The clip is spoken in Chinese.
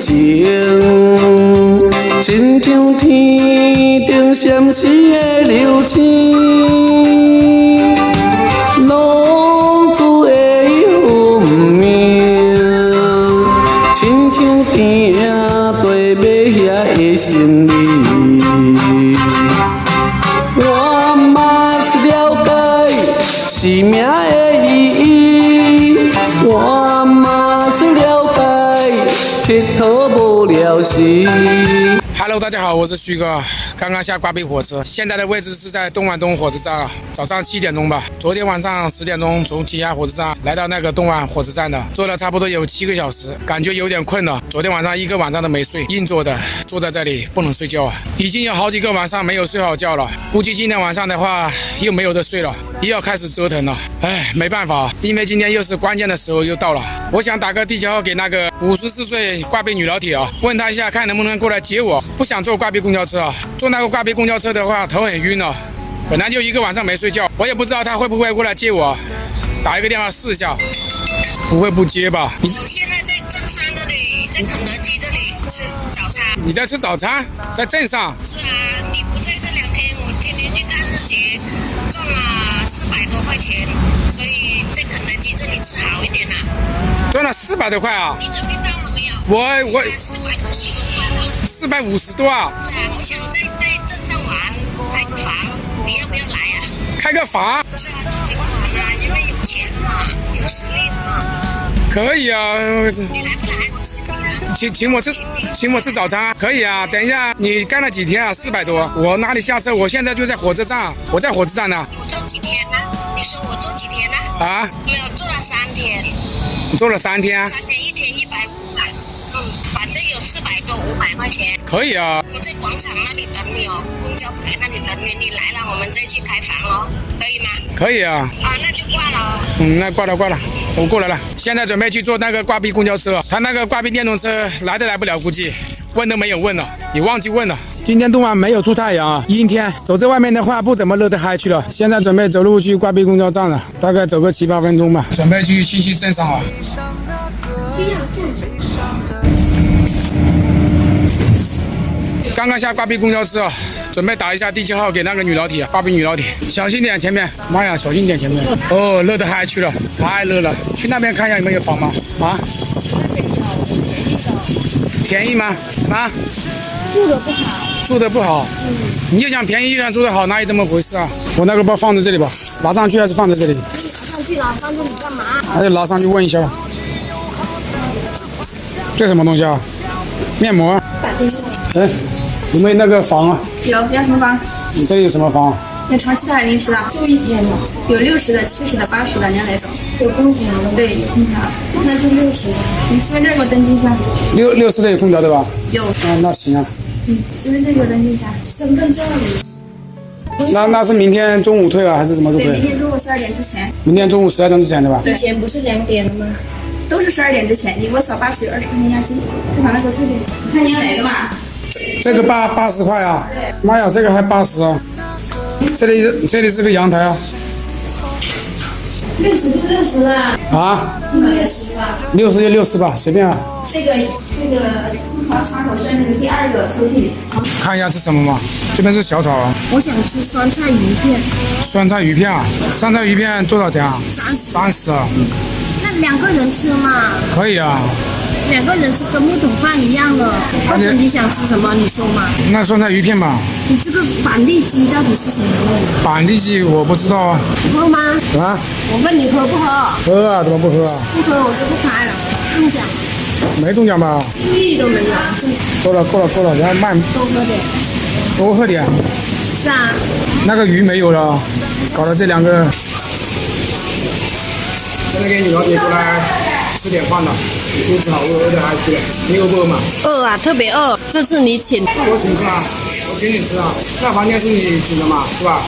心情，亲像天顶闪烁的流星，浪子的运命，亲像定地马遐的心理。我嘛是了解生命的意义，我嘛是了解佚佗无聊时。Hello， 大家好，我是旭哥。刚刚下挂壁火车，现在的位置是在东莞东火车站，早上7点钟吧。昨天晚上10点钟从其他火车站来到那个东莞火车站的，坐了差不多有7个小时，感觉有点困了。昨天晚上一个晚上都没睡，硬坐的，坐在这里不能睡觉啊。已经有好几个晚上没有睡好觉了，估计今天晚上的话又没有得睡了，又要开始折腾了。哎，没办法，因为今天又是关键的时候又到了。我想打个地球号给那个54岁挂壁女老铁啊，问她一下看能不能过来接我。不想坐挂壁公交车啊，坐那个挂壁公交车的话头很晕啊。本来就一个晚上没睡觉，我也不知道她会不会过来接我，打一个电话试一下。不会不接吧？我现在在镇上这里，在肯德基这里吃早餐。你在吃早餐？在镇上？是啊，你不在这2天，我天天去干日结，赚了400多块钱，所以在肯德基这里吃好一点啦。赚了400多块啊！你准备到了没有？我450多块了。450多啊！是啊，我想在镇上玩，开个房，你要不要来啊？开个房？是啊，准备玩啊，因为有钱嘛，有实力嘛。可以啊。你来不来？我请你啊。请我吃早餐啊？可以啊。等一下，你干了几天啊？400多。我哪里下车？我现在就在火车站，我在火车站呢。我做几天呢？你说我做几天呢？啊？没有，做了3天。你做了3天？3天，1天150。反正有400多500块钱。可以啊。我在广场那里等你哦，公交牌那里等你，你来了我们再去开房哦，可以吗？可以啊。啊，那就挂了哦。那挂了，我过来了。现在准备去坐那个挂壁公交车，他那个挂壁电动车来不了，估计问都没有问了，也忘记问了。今天东莞没有出太阳啊，阴天，走在外面的话不怎么热得嗨去了。现在准备走路去挂壁公交站了，大概走个7、8分钟吧。准备去信息镇上啊。刚刚下挂壁公交车啊，准备打一下地球号给那个女老铁，挂壁女老铁，小心点前面，妈呀，小心点前面。哦，热得嗨去了，太热了，去那边看一下有没有房吗？啊？便宜吗？啊？住得不好。你又想便宜又想住得好，哪有这么回事啊？我那个包放在这里吧，拿上去还是放在这里？拿上去拿上去你干嘛？还是拿上去问一下吧。这什么东西啊？面膜。哎，有没有那个房啊？有，要什么房？你这里有什么房？有长期的还是临时的？住1天的。有60的、70的、80的，你要哪种？有空调的。对，有空调。那就60的。你身份证给我登记一下。60的有空调对吧？有。那行啊。身份证给我登记一下。身份证。那是明天中午退啊，还是什么时候退？对，明天中午12点之前。明天中午12点之前对吧？以前不是2点了吗？都是12点之前，你给我扫80有20块钱押金，再把那个退给你。你看你要哪个嘛？这个80块啊！妈呀，这个还80啊！这里是个阳台啊。60啊！啊60吧？60就60吧，随便啊。这个空调插头在那个第2个抽屉里。看一下是什么嘛？这边是小炒啊。我想吃酸菜鱼片。酸菜鱼片啊？酸菜鱼片多少钱啊？30啊。那2个人吃嘛？可以啊。2个人吃跟木桶饭一样的，或者你想吃什么你说嘛。那酸菜鱼片吧。你这个板栗鸡到底是什么味？板栗鸡我不知道啊。喝吗？啊？我问你喝不喝？喝啊，怎么不喝啊？不喝我就不开了。中奖？没中奖吧？1亿都没有。够了，然后慢。多喝点。多喝点。是啊。那个鱼没有了，搞了这2个。现在给女老铁过来吃点饭了，肚子好饿得嗨去了。你饿不饿嘛？饿啊，特别饿。这次你请。我请吃啊，我请你吃啊。那房间是你请的嘛，是吧？